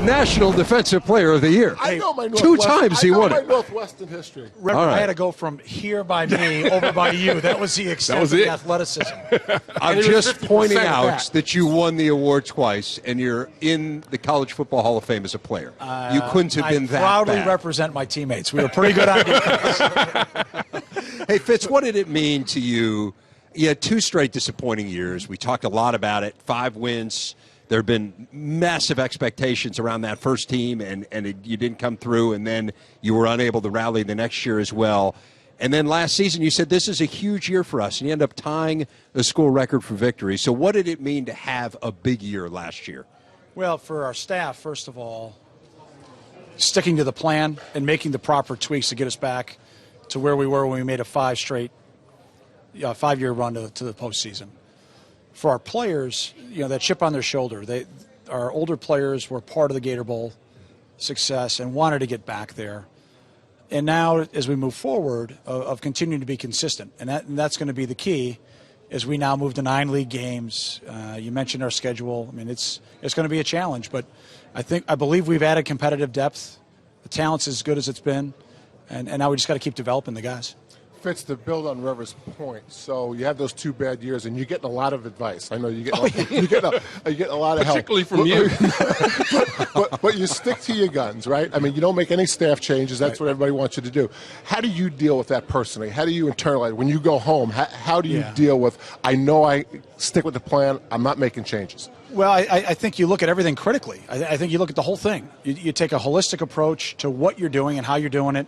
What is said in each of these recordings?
National Defensive Player of the Year. I know my 2 times he won it. Northwestern history. Right. I had to go from here by me over by you. That was the extent of the athleticism. I'm just pointing out that you won the award twice, and you're in the College Football Hall of Fame as a player. You couldn't have been that bad. I proudly represent my teammates. We were pretty good on defense. Hey, Fitz, what did it mean to you? You had 2 straight disappointing years. We talked a lot about it. 5 wins. There have been massive expectations around that first team, and you didn't come through, and then you were unable to rally the next year as well. And then last season you said this is a huge year for us, and you end up tying the school record for victory. So what did it mean to have a big year last year? Well, for our staff, first of all, sticking to the plan and making the proper tweaks to get us back to where we were when we made a 5-year run to the postseason. For our players, that chip on their shoulder, our older players were part of the Gator Bowl success and wanted to get back there. And now, as we move forward, of continuing to be consistent, and that's going to be the key, as we now move to 9 league games. You mentioned our schedule. I mean, it's going to be a challenge, but I believe we've added competitive depth. The talent's as good as it's been, and now we just got to keep developing the guys. Fitz, to build on Rever's point, so you have those 2 bad years, and you're getting a lot of advice. I know you get a lot of help. Particularly from you. but you stick to your guns, right? I mean, you don't make any staff changes. That's what everybody wants you to do. How do you deal with that personally? How do you internalize when you go home? How do you deal with, I know I stick with the plan, I'm not making changes? Well, I think you look at everything critically. I think you look at the whole thing. You take a holistic approach to what you're doing and how you're doing it.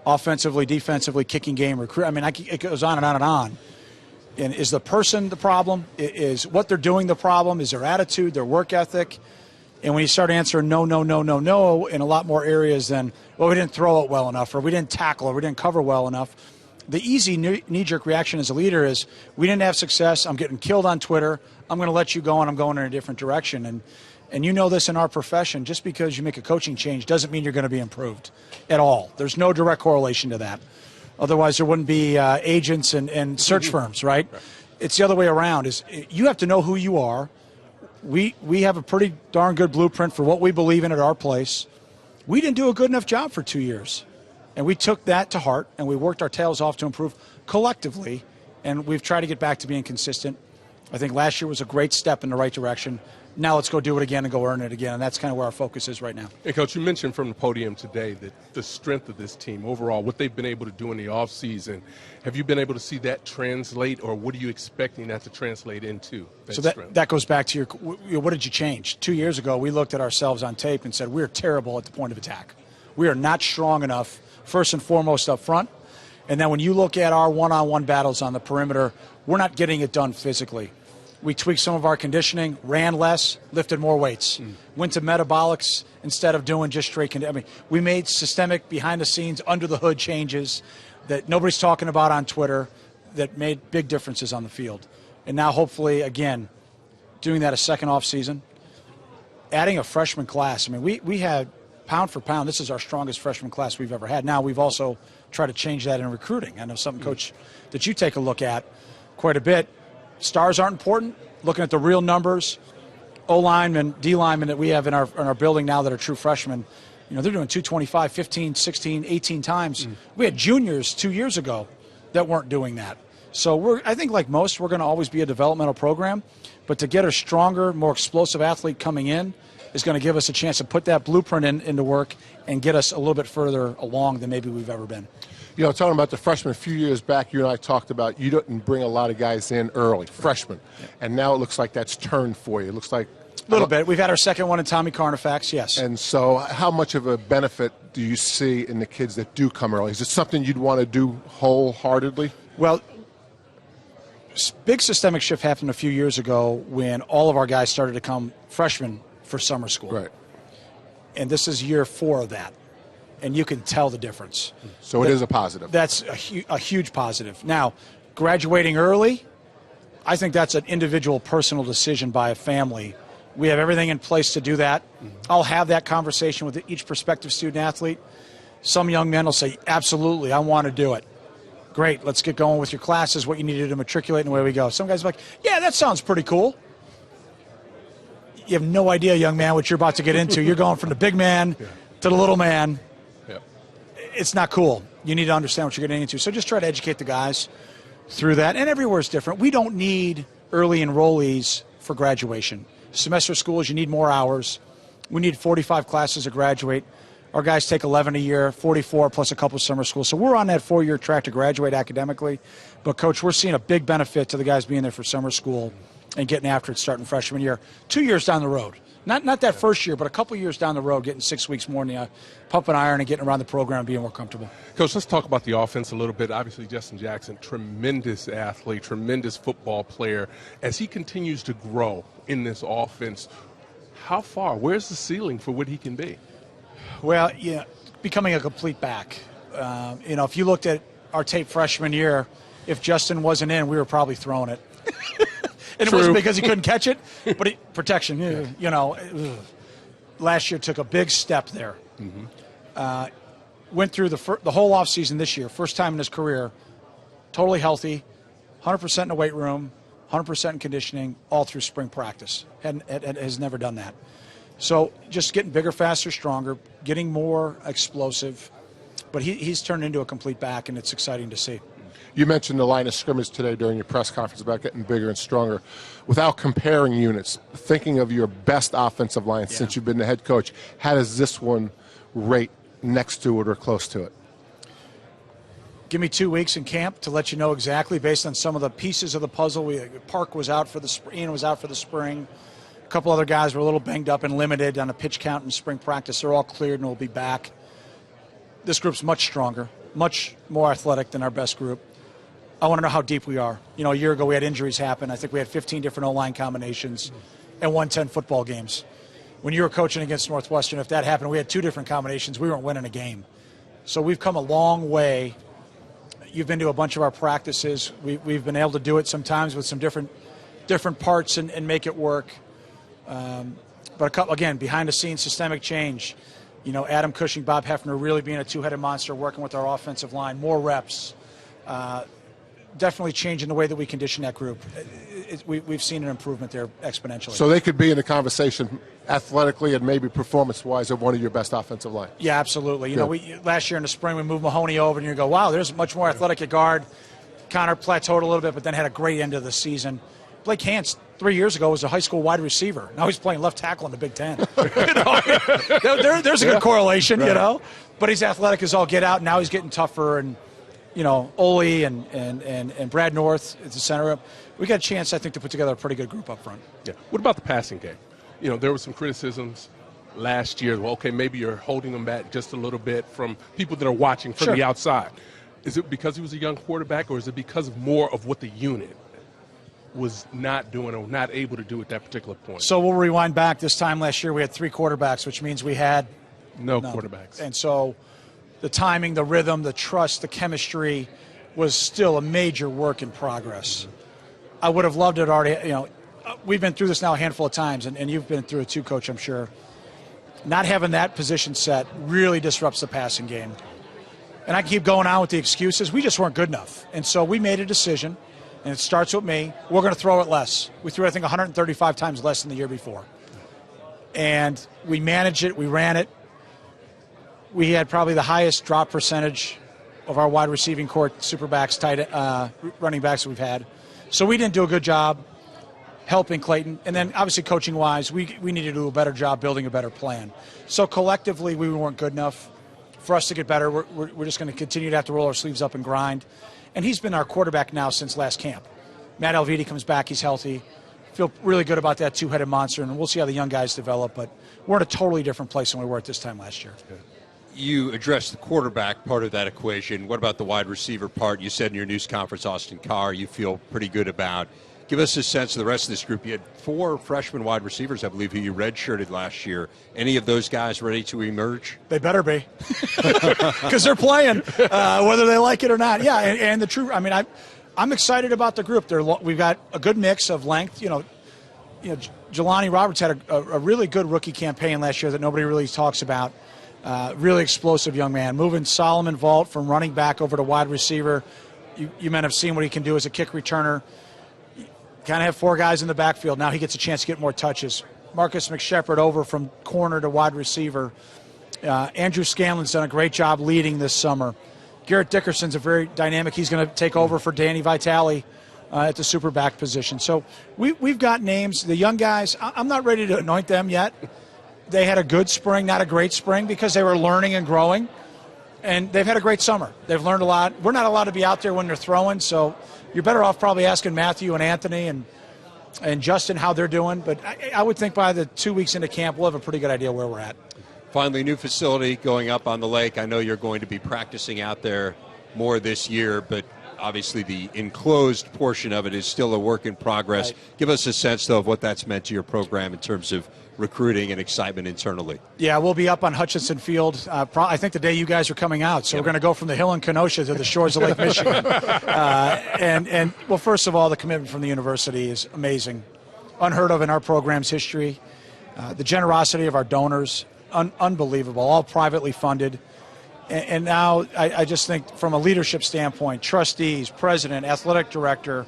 Offensively, defensively, kicking game, recruit. I mean, it goes on and on and on. And is the person the problem? Is what they're doing the problem? Is their attitude, their work ethic? And when you start answering no in a lot more areas than, well, we didn't throw it well enough, or we didn't tackle, or we didn't cover well enough, the easy knee-jerk reaction as a leader is, we didn't have success, I'm getting killed on Twitter, I'm going to let you go, and I'm going in a different direction. And you know this in our profession, just because you make a coaching change doesn't mean you're going to be improved at all. There's no direct correlation to that. Otherwise, there wouldn't be agents and search firms, right? It's the other way around. Is you have to know who you are. We have a pretty darn good blueprint for what we believe in at our place. We didn't do a good enough job for 2 years. And we took that to heart, and we worked our tails off to improve collectively, and we've tried to get back to being consistent. I think last year was a great step in the right direction. Now let's go do it again and go earn it again, and that's kind of where our focus is right now. And, Coach, you mentioned from the podium today that the strength of this team overall, what they've been able to do in the offseason, have you been able to see that translate, or what are you expecting that to translate into? That goes back to what did you change? 2 years ago, we looked at ourselves on tape and said, we're terrible at the point of attack. We are not strong enough, first and foremost, up front. And then when you look at our one-on-one battles on the perimeter, we're not getting it done physically. We tweaked some of our conditioning, ran less, lifted more weights, went to metabolics instead of doing just straight conditioning. I mean, we made systemic, behind-the-scenes, under-the-hood changes that nobody's talking about on Twitter that made big differences on the field. And now, hopefully, again, doing that a second off season, adding a freshman class. I mean, we had, pound for pound, this is our strongest freshman class we've ever had. Now we've also tried to change that in recruiting. I know something, Coach, that you take a look at quite a bit. Stars aren't important. Looking at the real numbers, O-linemen, D-linemen that we have in our building now that are true freshmen, they're doing 225, 15, 16, 18 times. We had juniors 2 years ago that weren't doing that. So I think like most, we're going to always be a developmental program, but to get a stronger, more explosive athlete coming in is going to give us a chance to put that blueprint into work and get us a little bit further along than maybe we've ever been. Talking about the freshmen, a few years back, you and I talked about you didn't bring a lot of guys in early, freshmen. Yeah. And now it looks like that's turned for you. It looks like a little bit. We've had our second one in Tommy Carnifax, yes. And so how much of a benefit do you see in the kids that do come early? Is it something you'd want to do wholeheartedly? Well, big systemic shift happened a few years ago when all of our guys started to come freshmen for summer school. Right. And this is year 4 of that. And you can tell the difference. So it is a positive. That's a huge positive. Now, graduating early, I think that's an individual personal decision by a family. We have everything in place to do that. I'll have that conversation with each prospective student athlete. Some young men will say, absolutely, I want to do it. Great, let's get going with your classes, what you need to do to matriculate, and away we go. Some guys are like, yeah, that sounds pretty cool. you have no idea, young man, what you're about to get into. You're going from the big man to the little man. Yeah. It's not cool. You need to understand what you're getting into. So just try to educate the guys through that. And everywhere's different. We don't need early enrollees for graduation. Semester schools, you need more hours. We need 45 classes to graduate. Our guys take 11 a year, 44 plus a couple summer schools. So we're on that 4-year track to graduate academically. But, Coach, we're seeing a big benefit to the guys being there for summer school and getting after it starting freshman year. 2 years down the road. Not that first year, but a couple years down the road, getting 6 weeks more in the pump and iron and getting around the program and being more comfortable. Coach, let's talk about the offense a little bit. Obviously, Justin Jackson, tremendous athlete, tremendous football player. As he continues to grow in this offense, how far? Where's the ceiling for what he can be? Well, becoming a complete back. If you looked at our tape freshman year, if Justin wasn't in, we were probably throwing it. And True. It wasn't because he couldn't catch it, but protection. Last year took a big step there. Mm-hmm. Went through the whole offseason this year, first time in his career, totally healthy, 100% in the weight room, 100% in conditioning, all through spring practice. Has never done that. So just getting bigger, faster, stronger, getting more explosive. But he's turned into a complete back, and it's exciting to see. You mentioned the line of scrimmage today during your press conference about getting bigger and stronger. Without comparing units, thinking of your best offensive line since you've been the head coach, how does this one rate next to it or close to it? Give me 2 weeks in camp to let you know exactly based on some of the pieces of the puzzle. Park was out for Ian was out for the spring. A couple other guys were a little banged up and limited on a pitch count in spring practice. They're all cleared and will be back. This group's much stronger, much more athletic than our best group. I want to know how deep we are. A year ago we had injuries happen. I think we had 15 different O-line combinations and won 10 football games. When you were coaching against Northwestern, if that happened, we had 2 different combinations. We weren't winning a game. So we've come a long way. You've been to a bunch of our practices. We've been able to do it sometimes with some different parts and make it work. But again, behind-the-scenes systemic change. Adam Cushing, Bob Hefner really being a two-headed monster, working with our offensive line, more reps. Definitely changing the way that we condition that group. We've seen an improvement there exponentially. So they could be in the conversation athletically and maybe performance-wise of one of your best offensive line. Yeah, absolutely. Last year in the spring we moved Mahoney over, and you go, wow, there's much more athletic at guard. Connor plateaued a little bit, but then had a great end of the season. Blake Hance 3 years ago was a high school wide receiver. Now he's playing left tackle in the Big Ten. There's a good correlation, right. But he's athletic as all get out. Now he's getting tougher, and Ole and Brad North at the center. We got a chance, I think, to put together a pretty good group up front. Yeah. What about the passing game? There were some criticisms last year. Well, okay, maybe you're holding them back just a little bit from people that are watching from the outside. Is it because he was a young quarterback, or is it because of more of what the unit was not doing or not able to do at that particular point? So we'll rewind back. This time last year we had 3 quarterbacks, which means we had no quarterbacks. And so the timing, the rhythm, the trust, the chemistry was still a major work in progress. I would have loved it already. We've been through this now a handful of times, and you've been through it too, Coach, I'm sure. Not having that position set really disrupts the passing game. And I keep going on with the excuses. We just weren't good enough. And so we made a decision, and it starts with me. We're going to throw it less. We threw, I think, 135 times less than the year before. And we managed it. We ran it. We had probably the highest drop percentage of our wide receiving court, superbacks, running backs that we've had. So we didn't do a good job helping Clayton. And then, obviously, coaching-wise, we needed to do a better job building a better plan. So collectively, we weren't good enough. For us to get better, we're just going to continue to have to roll our sleeves up and grind. And he's been our quarterback now since last camp. Matt Alviti comes back. He's healthy. Feel really good about that two-headed monster, and we'll see how the young guys develop. But we're in a totally different place than we were at this time last year. You addressed the quarterback part of that equation. What about the wide receiver part? You said in your news conference, Austin Carr, you feel pretty good about. Give us a sense of the rest of this group. You had 4 freshman wide receivers, I believe, who you redshirted last year. Any of those guys ready to emerge? They better be, because they're playing, whether they like it or not. Yeah, and the true. I mean, I'm excited about the group. We've got a good mix of length. Jelani Roberts had a really good rookie campaign last year that nobody really talks about. Really explosive young man, moving Solomon Vault from running back over to wide receiver. You men have seen what he can do as a kick returner. Kind of have 4 guys in the backfield. Now he gets a chance to get more touches. Marcus McShepard over from corner to wide receiver. Andrew Scanlon's done a great job leading this summer. Garrett Dickerson's a very dynamic. He's going to take over for Danny Vitale at the super back position. So we've got names. The young guys, I'm not ready to anoint them yet. They had a good spring, not a great spring, because they were learning and growing. And they've had a great summer. They've learned a lot. We're not allowed to be out there when they're throwing, so you're better off probably asking Matthew and Anthony and Justin how they're doing. But I would think by the 2 weeks into camp, we'll have a pretty good idea where we're at. Finally, new facility going up on the lake. I know you're going to be practicing out there more this year, but obviously the enclosed portion of it is still a work in progress. Right. Give us a sense, though, of what that's meant to your program in terms of recruiting and excitement internally. Yeah, we'll be up on Hutchinson Field, I think the day you guys are coming out. So we're going to go from the hill in Kenosha to the shores of Lake Michigan. Well, first of all, the commitment from the university is amazing. Unheard of in our program's history. The generosity of our donors, unbelievable, all privately funded. And now I just think from a leadership standpoint, trustees, president, athletic director,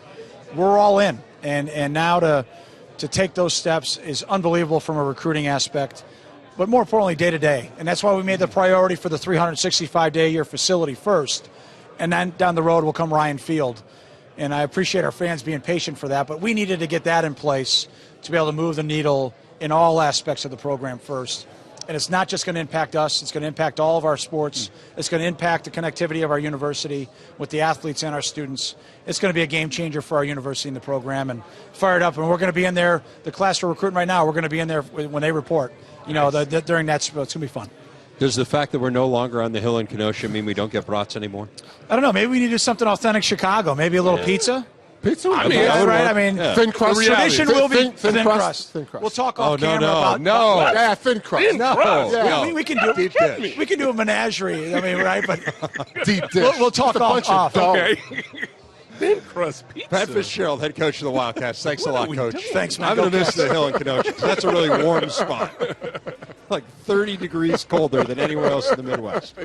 we're all in. And now to take those steps is unbelievable from a recruiting aspect, but more importantly, day to day. And that's why we made the priority for the 365-day-a-year facility first. And then down the road will come Ryan Field. And I appreciate our fans being patient for that, but we needed to get that in place to be able to move the needle in all aspects of the program first. And it's not just going to impact us, it's going to impact all of our sports. It's going to impact the connectivity of our university with the athletes and our students. It's going to be a game changer for our university and the program, and fired up. And we're going to be in there, the class we're recruiting right now, we're going to be in there when they report, during that, it's going to be fun. Does the fact that we're no longer on the hill in Kenosha mean we don't get brats anymore? I don't know, maybe we need to do something authentic Chicago, maybe a little pizza. Pizza? I mean, That's right. I mean, thin crust. tradition will be thin crust. Thin crust. We'll talk off no, camera no, about no. Yeah, thin crust. Thin crust. Yeah. We can do Deep dish. we can do a menagerie. I mean, right? But Deep dish. we'll talk Just a bunch off. of dough. Okay. Thin crust pizza. Pat Fitzgerald, head coach of the Wildcats. Thanks a lot, Coach. Thanks, man. I'm going to miss the hill in Kenosha. That's a really warm spot. Like 30 degrees colder than anywhere else in the Midwest.